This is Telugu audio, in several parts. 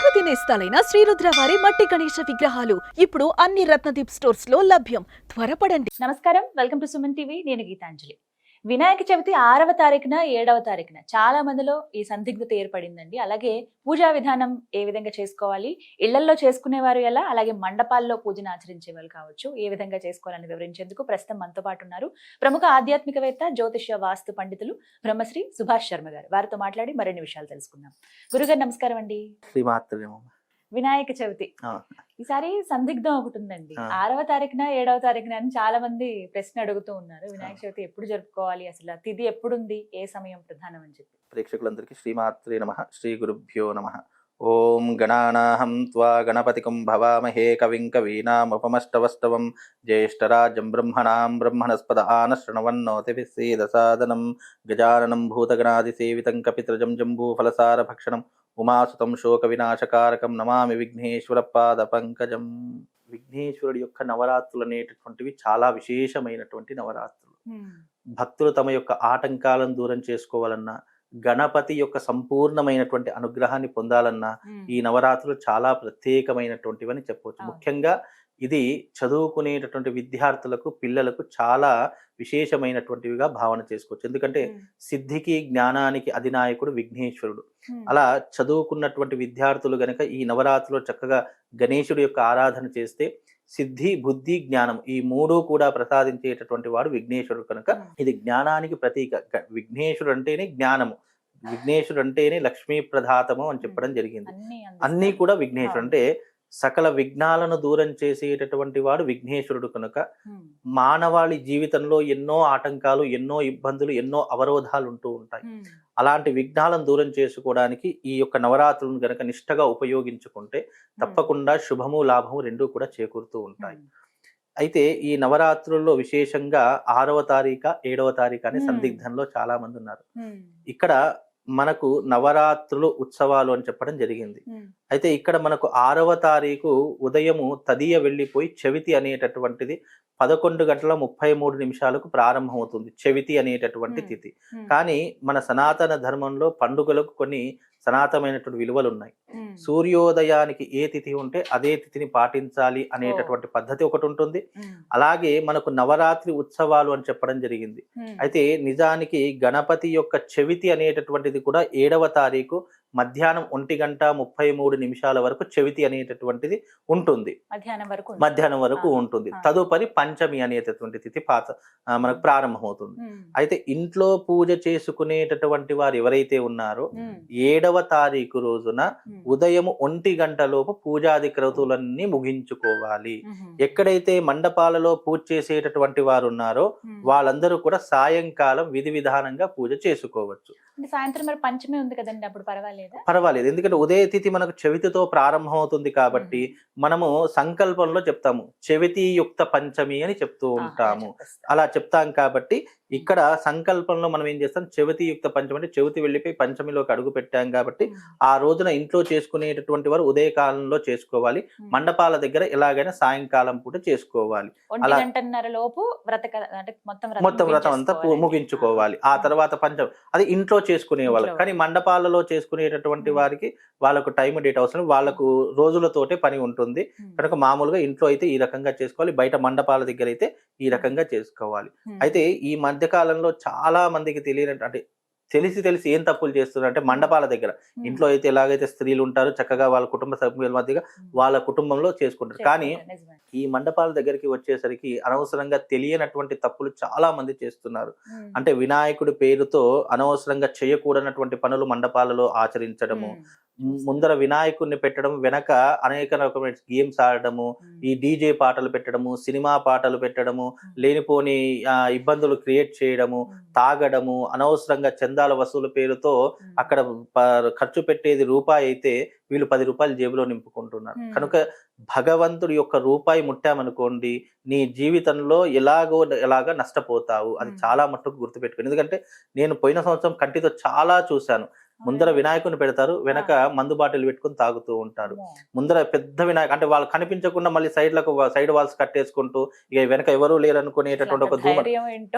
ప్రకృతి నేస్తాలైన శ్రీరుద్ర వారి మట్టి గణేశ విగ్రహాలు ఇప్పుడు అన్ని రత్నదీప్ స్టోర్స్ లో లభ్యం. త్వరపడండి. నమస్కారం, వెల్కమ్ టు సుమన్ టీవీ. నేను గీతాంజలి. వినాయక చవితి 6వ తారీఖున 7వ తారీఖున చాలా మందిలో ఈ సందిగ్ధత ఏర్పడిందండి. అలాగే పూజా విధానం ఏ విధంగా చేసుకోవాలి, ఇళ్లల్లో చేసుకునేవారు ఎలా, అలాగే మండపాల్లో పూజను ఆచరించే వాళ్ళు కావచ్చు, ఏ విధంగా చేసుకోవాలని వివరించేందుకు ప్రస్తుతం మనతో పాటు ఉన్నారు ప్రముఖ ఆధ్యాత్మికవేత్త, జ్యోతిష్య వాస్తు పండితులు బ్రహ్మశ్రీ సుభాష్ శర్మ గారు. వారితో మాట్లాడి మరిన్ని విషయాలు తెలుసుకుందాం. గురుగారు నమస్కారం అండి. వినాయక చవితి ఈసారి సందిగ్ధం ఒకటి ఉందండి. 6వ తారీఖున 7వ తారీఖున అని చాలా మంది ప్రశ్న అడుగుతూ ఉన్నారు. వినాయక చవితి ఎప్పుడు జరుపుకోవాలి, అసలు తిథి ఎప్పుడుంది, ఏ సమయం ప్రధానం అని చెప్పి. ప్రేక్షకులందరికీ శ్రీమాత్రే నమః, శ్రీ గురుభ్యో నమః. ఓం గణానాహం త్వా గణపతికం భవామహే కవిం కవీనాముపమష్టవస్తవం జ్యేష్ఠరాజం బ్రహ్మణాం బ్రహ్మణస్పద ఆనశృణవన్నోతిభిస్సేదసాదనం గజాననం భూతగణాదిసేవితం కపిత్రజం జంబూఫలసార భక్షణం ఉమాసుతం శోక వినాశకారకం నమామి విఘ్నేశ్వర పాద పంకజం. విఘ్నేశ్వరుడి యొక్క నవరాత్రులు అనేటటువంటివి చాలా విశేషమైనటువంటి నవరాత్రులు. భక్తులు తమ యొక్క ఆటంకాలను దూరం చేసుకోవాలన్నా, గణపతి యొక్క సంపూర్ణమైనటువంటి అనుగ్రహాన్ని పొందాలన్నా ఈ నవరాత్రులు చాలా ప్రత్యేకమైనటువంటివని చెప్పవచ్చు. ముఖ్యంగా ఇది చదువుకునేటటువంటి విద్యార్థులకు, పిల్లలకు చాలా విశేషమైనటువంటివిగా భావన చేసుకోవచ్చు. ఎందుకంటే సిద్ధికి, జ్ఞానానికి అధినాయకుడు విఘ్నేశ్వరుడు. అలా చదువుకున్నటువంటి విద్యార్థులు గనక ఈ నవరాత్రులు చక్కగా గణేశుడి యొక్క ఆరాధన చేస్తే సిద్ధి, బుద్ధి, జ్ఞానం ఈ మూడు కూడా ప్రసాదించేటటువంటి వాడు విఘ్నేశ్వరుడు. కనుక ఇది జ్ఞానానికి ప్రతీక. విఘ్నేశ్వరుడు అంటేనే జ్ఞానము, విఘ్నేశ్వరుడు అంటేనే లక్ష్మీ ప్రధాతము అని చెప్పడం జరిగింది. అన్నీ కూడా విఘ్నేశ్వరుడు అంటే సకల విఘ్నాలను దూరం చేసేటటువంటి వాడు విఘ్నేశ్వరుడు. కనుక మానవాళి జీవితంలో ఎన్నో ఆటంకాలు, ఎన్నో ఇబ్బందులు, ఎన్నో అవరోధాలు ఉంటూ ఉంటాయి. అలాంటి విఘ్నాలను దూరం చేసుకోవడానికి ఈ యొక్క నవరాత్రులను గనక నిష్ఠగా ఉపయోగించుకుంటే తప్పకుండా శుభము, లాభము రెండూ కూడా చేకూరుతూ ఉంటాయి. అయితే ఈ నవరాత్రుల్లో విశేషంగా 6వ తారీఖు 7వ తారీఖు అనే సందిగ్ధంలో చాలా మంది ఉన్నారు. ఇక్కడ మనకు నవరాత్రులు ఉత్సవాలు అని చెప్పడం జరిగింది. అయితే ఇక్కడ మనకు 6వ తారీఖు ఉదయము తదియ వెళ్ళిపోయి చవితి అనేటటువంటిది 11:33 ప్రారంభమవుతుంది. చవితి అనేటటువంటి తిథి. కానీ మన సనాతన ధర్మంలో పండుగలకు కొన్ని సనాతనమైనటువంటి విలువలు ఉన్నాయి. సూర్యోదయానికి ఏ తిథి ఉంటే అదే తిథిని పాటించాలి అనేటటువంటి పద్ధతి ఒకటి ఉంటుంది. అలాగే మనకు నవరాత్రి ఉత్సవాలు అని చెప్పడం జరిగింది. అయితే నిజానికి గణపతి యొక్క చవితి అనేటటువంటిది కూడా 7వ తారీఖు మధ్యాహ్నం 1:33 వరకు చవితి అనేటటువంటిది ఉంటుంది. మధ్యాహ్నం వరకు ఉంటుంది. తదుపరి పంచమి అనేటటువంటి తిథి మనకు ప్రారంభమవుతుంది. అయితే ఇంట్లో పూజ చేసుకునేటటువంటి వారు ఎవరైతే ఉన్నారో 7వ తారీఖు రోజున ఉదయం 1 గంటలోపు పూజాది క్రతువులన్నీ ముగించుకోవాలి. ఎక్కడైతే మండపాలలో పూజ చేసేటటువంటి వారు ఉన్నారో వాళ్ళందరూ కూడా సాయంకాలం విధి విధానంగా పూజ చేసుకోవచ్చు. సాయంత్రం మరి పంచమి ఉంది కదండి, అప్పుడు పర్వాలేదు. ఎందుకంటే ఉదయ తిథి మనకు చవితితో ప్రారంభమవుతుంది కాబట్టి మనము సంకల్పంలో చెప్తాము చవితి యుక్త పంచమి అని చెప్తూ ఉంటాము. అలా చెప్తాం కాబట్టి ఇక్కడ సంకల్పంలో మనం ఏం చేస్తాం, చవితి యుక్త పంచమి అంటే చవితి వెళ్ళిపోయి పంచమిలోకి అడుగు పెట్టాం కాబట్టి ఆ రోజున ఇంట్లో చేసుకునేటటువంటి వారు ఉదయ కాలంలో చేసుకోవాలి. మండపాల దగ్గర ఎలాగైనా సాయంకాలం పూట చేసుకోవాలి. అలా మొత్తం వ్రతం అంతా ముగించుకోవాలి. ఆ తర్వాత పంచమి అది ఇంట్లో చేసుకునే వాళ్ళు. కానీ మండపాలలో చేసుకునేటటువంటి వారికి వాళ్ళకు టైం డేట్ అవసరం, వాళ్ళకు రోజులతోటే పని ఉంటుంది. కనుక మామూలుగా ఇంట్లో అయితే ఈ రకంగా చేసుకోవాలి, బయట మండపాల దగ్గర అయితే ఈ రకంగా చేసుకోవాలి. అయితే ఈ మధ్య కాలంలో చాలా మందికి తెలియనట్టు, అంటే తెలిసి ఏం తప్పులు చేస్తున్నారు అంటే మండపాల దగ్గర, ఇంట్లో అయితే ఎలాగైతే స్త్రీలు ఉంటారో చక్కగా వాళ్ళ కుటుంబ సభ్యుల మధ్యగా వాళ్ళ కుటుంబంలో చేసుకుంటారు. కానీ ఈ మండపాల దగ్గరికి వచ్చేసరికి అనవసరంగా తెలియనటువంటి తప్పులు చాలా మంది చేస్తున్నారు. అంటే వినాయకుడి పేరుతో అనవసరంగా చేయకూడనటువంటి పనులు మండపాలలో ఆచరించడము, ముందర వినాయకుడిని పెట్టడం, వెనక అనేక రకమైన గేమ్స్ ఆడడము, ఈ డీజే పాటలు పెట్టడము, సినిమా పాటలు పెట్టడము, లేనిపోని ఇబ్బందులు క్రియేట్ చేయడము, తాగడము, అనవసరంగా చందాల వసూలు పేరుతో అక్కడ ఖర్చు పెట్టేది రూపాయి అయితే వీళ్ళు 10 రూపాయలు జేబులో నింపుకుంటున్నారు. కనుక భగవంతుడి యొక్క రూపాయి ముట్టామనుకోండి నీ జీవితంలో ఎలాగా నష్టపోతావు. అది చాలా మట్టుకు గుర్తుపెట్టుకోండి. ఎందుకంటే నేను పోయిన సంవత్సరం కంటితో చాలా చూశాను. ముందర వినాయకుని పెడతారు, వెనక మందు బాటిల్ పెట్టుకుని తాగుతూ ఉంటారు. ముందర పెద్ద వినాయక అంటే వాళ్ళు కనిపించకుండా మళ్ళీ సైడ్ వాల్స్ కట్టేసుకుంటూ ఇక వెనక ఎవరు లేరు అనుకునేటటువంటి ఒక ధూమ.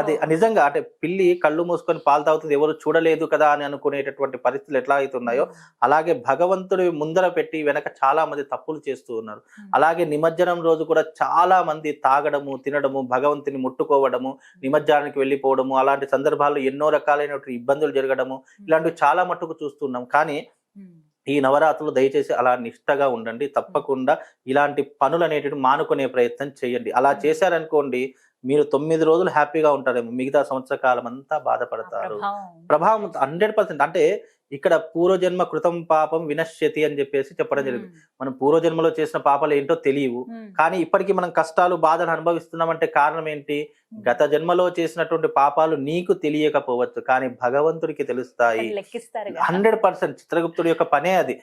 అది నిజంగా అంటే పిల్లి కళ్ళు మూసుకొని పాలు తాగుతుంది, ఎవరు చూడలేదు కదా అని అనుకునేటటువంటి పరిస్థితులు ఎట్లా అవుతున్నాయో అలాగే భగవంతుడి ముందర పెట్టి వెనక చాలా మంది తప్పులు చేస్తూ ఉన్నారు. అలాగే నిమజ్జనం రోజు కూడా చాలా మంది తాగడము, తినడము, భగవంతుని ముట్టుకోవడము, నిమజ్జనానికి వెళ్ళిపోవడము, అలాంటి సందర్భాల్లో ఎన్నో రకాలైనటువంటి ఇబ్బందులు జరగడము, ఇలాంటివి చాలా మట్టుకు చూస్తున్నాం. కానీ ఈ నవరాత్రులు దయచేసి అలా నిష్టగా ఉండండి. తప్పకుండా ఇలాంటి పనులు అనేటివి మానుకునే ప్రయత్నం చేయండి. అలా చేశారనుకోండి, మీరు 9 రోజులు హ్యాపీగా ఉంటారేమో, మిగతా సంవత్సర కాలం అంతా బాధపడతారు. ప్రభావం 100%. అంటే ఇక్కడ పూర్వజన్మ కృతం పాపం వినశ్యతి అని చెప్పేసి చెప్పడం జరిగింది. మనం పూర్వజన్మలో చేసిన పాపాలు ఏంటో తెలియవు, కానీ ఇప్పటికీ మనం కష్టాలు బాధలు అనుభవిస్తున్నామంటే కారణం ఏంటి? గత జన్మలో చేసినటువంటి పాపాలు నీకు తెలియకపోవచ్చు, కానీ భగవంతుడికి తెలుస్తాయి. 100%. చిత్రగుప్తుడి యొక్క పనే అది.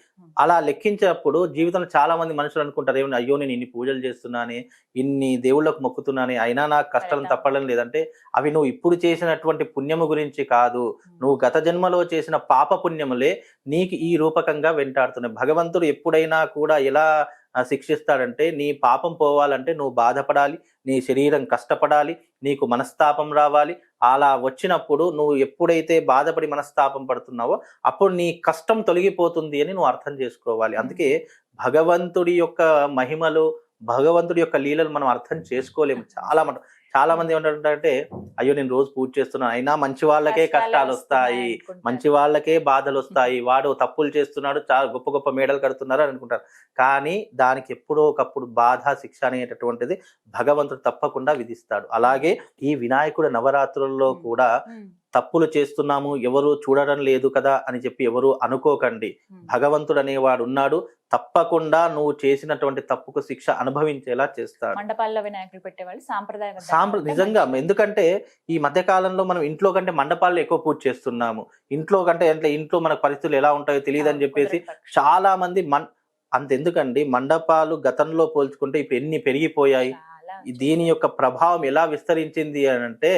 అలా లెక్కించినప్పుడు జీవితంలో చాలా మంది మనుషులు అనుకుంటారు, ఏమన్నా అయ్యో నేను ఇన్ని పూజలు చేస్తున్నానే, ఇన్ని దేవుళ్ళకు మొక్కుతున్నానే, అయినా నాకు కష్టాలను తప్పడం లేదంటే అవి నువ్వు ఇప్పుడు చేసినటువంటి పుణ్యము గురించి కాదు, నువ్వు గత జన్మలో చేసిన పాప పుణ్యములే నీకు ఈ రూపకంగా వెంటాడుతున్నాయి. భగవంతుడు ఎప్పుడైనా కూడా ఎలా శిక్షిస్తాడంటే, నీ పాపం పోవాలంటే నువ్వు బాధపడాలి, నీ శరీరం కష్టపడాలి, నీకు మనస్తాపం రావాలి. అలా వచ్చినప్పుడు నువ్వు ఎప్పుడైతే బాధపడి మనస్తాపం పడుతున్నావో అప్పుడు నీ కష్టం తొలగిపోతుంది అని నువ్వు అర్థం చేసుకోవాలి. అందుకే భగవంతుడి యొక్క మహిమలు, భగవంతుడి యొక్క లీలలు మనం అర్థం చేసుకోలేము. చాలా మంది ఏమంటారంటే, అయ్యో నేను రోజు పూజ చేస్తున్నాను అయినా మంచి వాళ్ళకే కష్టాలు వస్తాయి, మంచి వాళ్ళకే బాధలు వస్తాయి, వాడు తప్పులు చేస్తున్నాడు, చాలా గొప్ప గొప్ప మేడలు కడుతున్నారు అని అనుకుంటారు. కానీ దానికి ఎప్పుడో ఒకప్పుడు బాధ శిక్ష అనేటటువంటిది భగవంతుడు తప్పకుండా విధిస్తాడు. అలాగే ఈ వినాయకుడు నవరాత్రుల్లో కూడా తప్పులు చేస్తున్నాము, ఎవరు చూడడం లేదు కదా అని చెప్పి ఎవరు అనుకోకండి. భగవంతుడు అనేవాడు ఉన్నాడు, తప్పకుండా నువ్వు చేసినటువంటి తప్పుకు శిక్ష అనుభవించేలా చేస్తాడు. మండపాల్లో వినాయకులు పెట్టేవాళ్ళు నిజంగా. ఎందుకంటే ఈ మధ్య కాలంలో మనం ఇంట్లో కంటే మండపాల్లో ఎక్కువ పూజ చేస్తున్నాము. ఇంట్లో కంటే అంటే ఇంట్లో మన పరిస్థితులు ఎలా ఉంటాయో తెలియదు అని చెప్పేసి చాలా మంది అంతెందుకండి, మండపాలు గతంలో పోల్చుకుంటే ఇప్పుడు ఎన్ని పెరిగిపోయాయి. దీని యొక్క ప్రభావం ఎలా విస్తరించింది అని అంటే,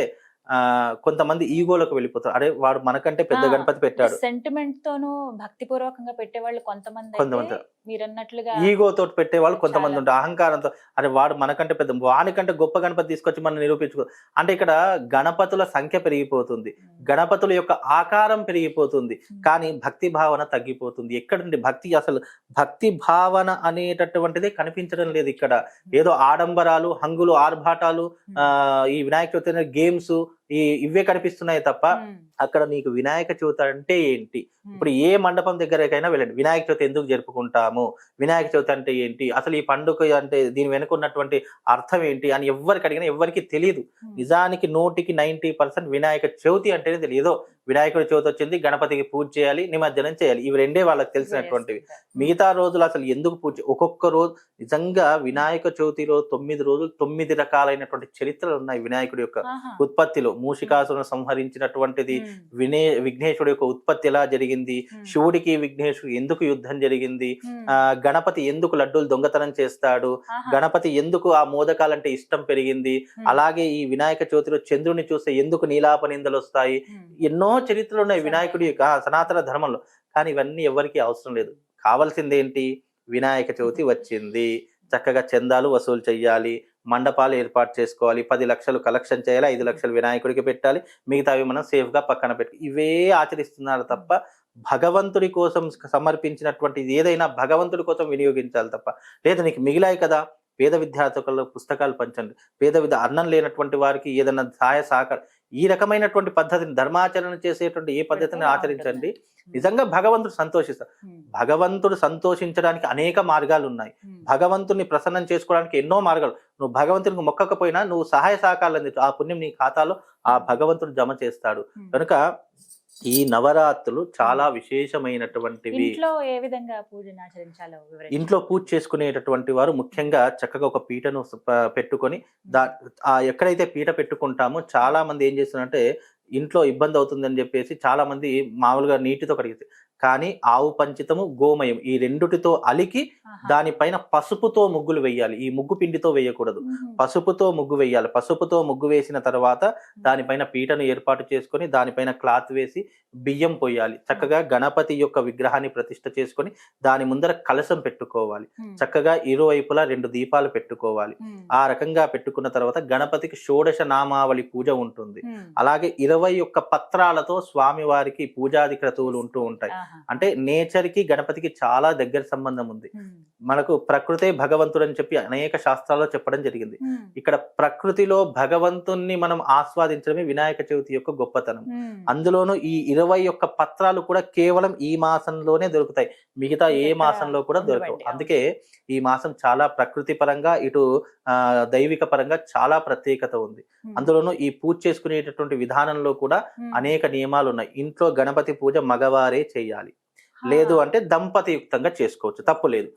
కొంతమంది ఈగోలకు వెళ్ళిపోతారు. అరే వాడు మనకంటే పెద్ద గణపతి పెట్టాడు, సెంటిమెంట్ తోను భక్తి పూర్వకంగా పెట్టేవాళ్ళు కొంతమంది, మీరన్నట్లుగా ఈగోతో పెట్టేవాళ్ళు కొంతమంది ఉంటారు. అహంకారంతో అరే వాడు మనకంటే పెద్ద, వానికంటే గొప్ప గణపతి తీసుకొచ్చి మనం నిరూపించుకో అంటే ఇక్కడ గణపతుల సంఖ్య పెరిగిపోతుంది, గణపతుల యొక్క ఆకారం పెరిగిపోతుంది, కానీ భక్తి భావన తగ్గిపోతుంది. ఎక్కడండి భక్తి? అసలు భక్తి భావన అనేటటువంటిది కనిపించడం లేదు ఇక్కడ. ఏదో ఆడంబరాలు, హంగులు, ఆర్భాటాలు, ఈ వినాయక చవితి గేమ్స్ ఇవే కనిపిస్తున్నాయి తప్ప అక్కడ నీకు వినాయక చవితి అంటే ఏంటి? ఇప్పుడు ఏ మండపం దగ్గరకైనా వెళ్ళండి, వినాయక చవితి ఎందుకు జరుపుకుంటాము, వినాయక చవితి అంటే ఏంటి, అసలు ఈ పండుగ అంటే దీని వెనుక ఉన్నటువంటి అర్థం ఏంటి అని ఎవరికి అడిగినా ఎవరికి తెలియదు. నిజానికి 90% వినాయక చవితి అంటేనే తెలియదు. ఏదో వినాయకుడి చవితి వచ్చింది, గణపతికి పూజ చేయాలి, నిమజ్జనం చేయాలి, ఇవి రెండే వాళ్ళకి తెలిసినటువంటివి. మిగతా రోజులు అసలు ఎందుకు పూజ? ఒక్కొక్క రోజు నిజంగా వినాయక చవితి రోజు 9 రోజులు 9 రకాలైనటువంటి చరిత్రలు ఉన్నాయి వినాయకుడి యొక్క ఉత్పత్తిలో. మూషికాసురుని సంహరించినటువంటిది, విఘ్నేశ్వరుడు యొక్క ఉత్పత్తి ఎలా జరిగింది, శివుడికి విఘ్నేశ్వరుడు ఎందుకు యుద్ధం జరిగింది, గణపతి ఎందుకు లడ్డూలు దొంగతనం చేస్తాడు, గణపతి ఎందుకు ఆ మోదకాలంటే ఇష్టం పెరిగింది, అలాగే ఈ వినాయక చవితిలో చంద్రుని చూస్తే ఎందుకు నీలాప నిందలు వస్తాయి. ఎన్నో చరిత్రలు ఉన్నాయి వినాయకుడి యొక్క సనాతన ధర్మంలో. కానీ ఇవన్నీ ఎవరికి అవసరం లేదు. కావాల్సిందేంటి? వినాయక చవితి వచ్చింది, చక్కగా చందాలు వసూలు చెయ్యాలి, మండపాలు ఏర్పాటు చేసుకోవాలి, 10 లక్షలు కలెక్షన్ చేయాలి, 5 లక్షలు వినాయకుడికి పెట్టాలి, మిగతావి మనం సేఫ్ గా పక్కన పెట్టి ఇవే ఆచరిస్తున్నారు తప్ప భగవంతుడి కోసం సమర్పించినటువంటి ఏదైనా భగవంతుడి కోసం వినియోగించాలి తప్ప. లేదు నీకు మిగిలాయి కదా, పేద విద్యార్థులకు పుస్తకాలు పంచండి, అన్నం లేనటువంటి వారికి ఏదైనా సహాయ సహకారం, ఈ రకమైనటువంటి పద్ధతిని ధర్మాచరణ చేసేటువంటి ఏ పద్ధతిని ఆచరించండి. నిజంగా భగవంతుడు సంతోషిస్తాడు. భగవంతుడు సంతోషించడానికి అనేక మార్గాలు ఉన్నాయి, భగవంతుడిని ప్రసన్నం చేసుకోవడానికి ఎన్నో మార్గాలు. నువ్వు భగవంతునికి మొక్కకపోయినా నువ్వు సహాయ సహకారాలు అందించు, ఆ పుణ్యం నీ ఖాతాలో ఆ భగవంతుడు జమ చేస్తాడు. కనుక ఈ నవరాత్రులు చాలా విశేషమైనటువంటివి. ఇంట్లో పూజ చేసుకునేటటువంటి వారు ముఖ్యంగా చక్కగా ఒక పీటను పెట్టుకొని ఎక్కడైతే పీట పెట్టుకుంటామో చాలా మంది ఏం చేస్తున్నారంటే ఇంట్లో ఇబ్బంది అవుతుందని చెప్పేసి చాలా మంది మామూలుగా నీటితో కడిగితే, కానీ ఆవు పంచితము, గోమయం ఈ రెండుటితో అలికి దానిపైన పసుపుతో ముగ్గులు వేయాలి. ఈ ముగ్గు పిండితో వేయకూడదు, పసుపుతో ముగ్గు వేయాలి. పసుపుతో ముగ్గు వేసిన తర్వాత దానిపైన పీటను ఏర్పాటు చేసుకొని దానిపైన క్లాత్ వేసి బియ్యం పోయాలి. చక్కగా గణపతి యొక్క విగ్రహాన్ని ప్రతిష్ఠ చేసుకొని దాని ముందర కలశం పెట్టుకోవాలి. చక్కగా ఇరువైపులా 2 దీపాలు పెట్టుకోవాలి. ఆ రకంగా పెట్టుకున్న తర్వాత గణపతికి షోడశ నామావళి పూజ ఉంటుంది. అలాగే 21 పత్రాలతో స్వామి వారికి పూజాది క్రతువులు ఉంటూ ఉంటాయి. అంటే నేచర్ కి గణపతికి చాలా దగ్గర సంబంధం ఉంది. మనకు ప్రకృతే భగవంతుడు అని చెప్పి అనేక శాస్త్రాల్లో చెప్పడం జరిగింది. ఇక్కడ ప్రకృతిలో భగవంతుణ్ణి మనం ఆస్వాదించడమే వినాయక చవితి యొక్క గొప్పతనం. అందులోనూ ఈ 21 పత్రాలు కూడా కేవలం ఈ మాసంలోనే దొరుకుతాయి, మిగతా ఏ మాసంలో కూడా దొరకవు. అందుకే ఈ మాసం చాలా ప్రకృతి పరంగా ఇటు దైవిక పరంగా చాలా ప్రత్యేకత ఉంది. అందులోనూ ఈ పూజ చేసుకునేటటువంటి విధానంలో కూడా అనేక నియమాలు ఉన్నాయి. ఇంట్లో గణపతి పూజ మగవారే చేయాలి, లేదు అంటే దంపతి యుక్తంగా చేసుకోవచ్చు, తప్పు లేదు.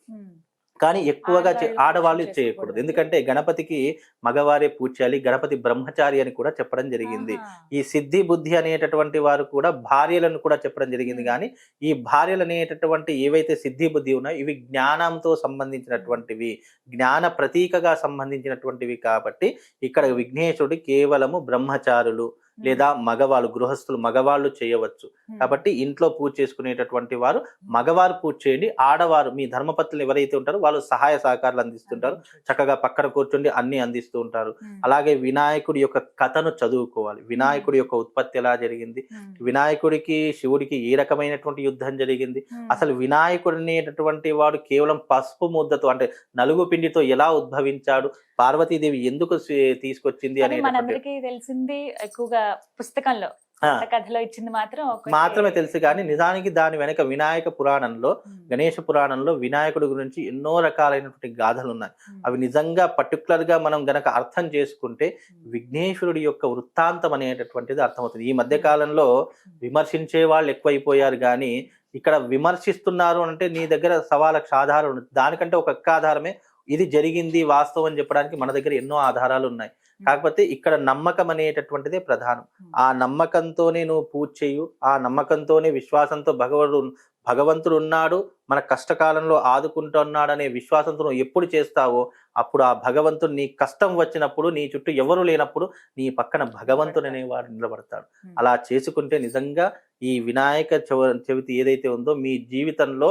కానీ ఎక్కువగా ఆడవాళ్ళు చేయకూడదు. ఎందుకంటే గణపతికి మగవారే పూజ చేయాలి. గణపతి బ్రహ్మచారి అని కూడా చెప్పడం జరిగింది. ఈ సిద్ధి బుద్ధి అనేటటువంటి వారు కూడా భార్యలను కూడా చెప్పడం జరిగింది. కానీ ఈ భార్యలు అనేటటువంటి ఏవైతే సిద్ధి బుద్ధి ఉన్నాయో ఇవి జ్ఞానంతో సంబంధించినటువంటివి, జ్ఞాన ప్రతీకగా సంబంధించినటువంటివి. కాబట్టి ఇక్కడ విఘ్నేశ్వరుడు కేవలము బ్రహ్మచారులు లేదా మగవాళ్ళు, గృహస్థులు మగవాళ్ళు చేయవచ్చు. కాబట్టి ఇంట్లో పూజ చేసుకునేటటువంటి వారు మగవారు పూజ చేయండి. ఆడవారు మీ ధర్మపత్రులు ఎవరైతే ఉంటారో వాళ్ళు సహాయ సహకారాలు అందిస్తుంటారు, చక్కగా పక్కన కూర్చుండి అన్ని అందిస్తూ ఉంటారు. అలాగే వినాయకుడి యొక్క కథను చదువుకోవాలి. వినాయకుడి యొక్క ఉత్పత్తి ఎలా జరిగింది, వినాయకుడికి శివుడికి ఏ రకమైనటువంటి యుద్ధం జరిగింది, అసలు వినాయకుడు అనేటటువంటి వాడు కేవలం పసుపు ముద్దతో అంటే నలుగు పిండితో ఎలా ఉద్భవించాడు, పార్వతీదేవి ఎందుకు తీసుకొచ్చింది అనేది తెలిసింది ఎక్కువగా పుస్తకంలో కథలో ఇచ్చింది మాత్రమే తెలుసు. కానీ నిజానికి దాని వెనక వినాయక పురాణంలో, గణేష పురాణంలో వినాయకుడి గురించి ఎన్నో రకాలైనటువంటి గాథలు ఉన్నాయి. అవి నిజంగా పర్టికులర్ గా మనం గనక అర్థం చేసుకుంటే విఘ్నేశ్వరుడి యొక్క వృత్తాంతం అనేటటువంటిది అర్థమవుతుంది. ఈ మధ్య కాలంలో విమర్శించే వాళ్ళు ఎక్కువైపోయారు, కానీ ఇక్కడ విమర్శిస్తున్నారు అంటే నీ దగ్గర 1,00,000 ఆధారాలు ఉంది. దానికంటే ఒక ఆధారమే ఇది జరిగింది వాస్తవం అని చెప్పడానికి మన దగ్గర ఎన్నో ఆధారాలు ఉన్నాయి. కాకపోతే ఇక్కడ నమ్మకం అనేటటువంటిదే ప్రధానం. ఆ నమ్మకంతోనే నువ్వు పూజ చేయు, ఆ నమ్మకంతోనే విశ్వాసంతో భగవంతుడు ఉన్నాడు, మన కష్టకాలంలో ఆదుకుంటున్నాడు అనే విశ్వాసంతో నువ్వు ఎప్పుడు చేస్తావో అప్పుడు ఆ భగవంతుడు నీ కష్టం వచ్చినప్పుడు, నీ చుట్టూ ఎవరు లేనప్పుడు నీ పక్కన భగవంతుడు అనేవాడు నిలబడతాడు. అలా చేసుకుంటే నిజంగా ఈ వినాయక చవితి ఏదైతే ఉందో మీ జీవితంలో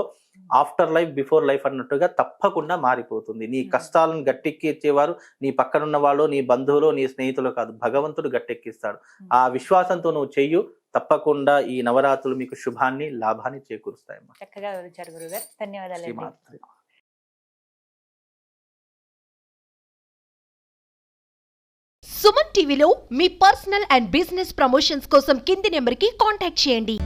ఆఫ్టర్ లైఫ్ బిఫోర్ లైఫ్ అన్నట్టుగా తప్పకుండా మారిపోతుంది. నీ కష్టాలను గట్టెక్కిచ్చేవారు నీ పక్కనున్న వాళ్ళు, నీ బంధువులు, నీ స్నేహితులు కాదు, భగవంతుడు గట్టెక్కిస్తాడు. ఆ విశ్వాసంతో నువ్వు చెయ్యు, తప్పకుండా ఈ నవరాత్రులు మీకు శుభాన్ని, లాభాన్ని చేకూరుస్తాయమ్మా. చక్కగా వివరించారు గురుగారు, ధన్యవాదాలు. సుమన్ టీవీలో మీ పర్సనల్ అండ్ బిజినెస్ ప్రమోషన్స్ కోసం కింది నెంబర్కి కాంటాక్ట్ చేయండి.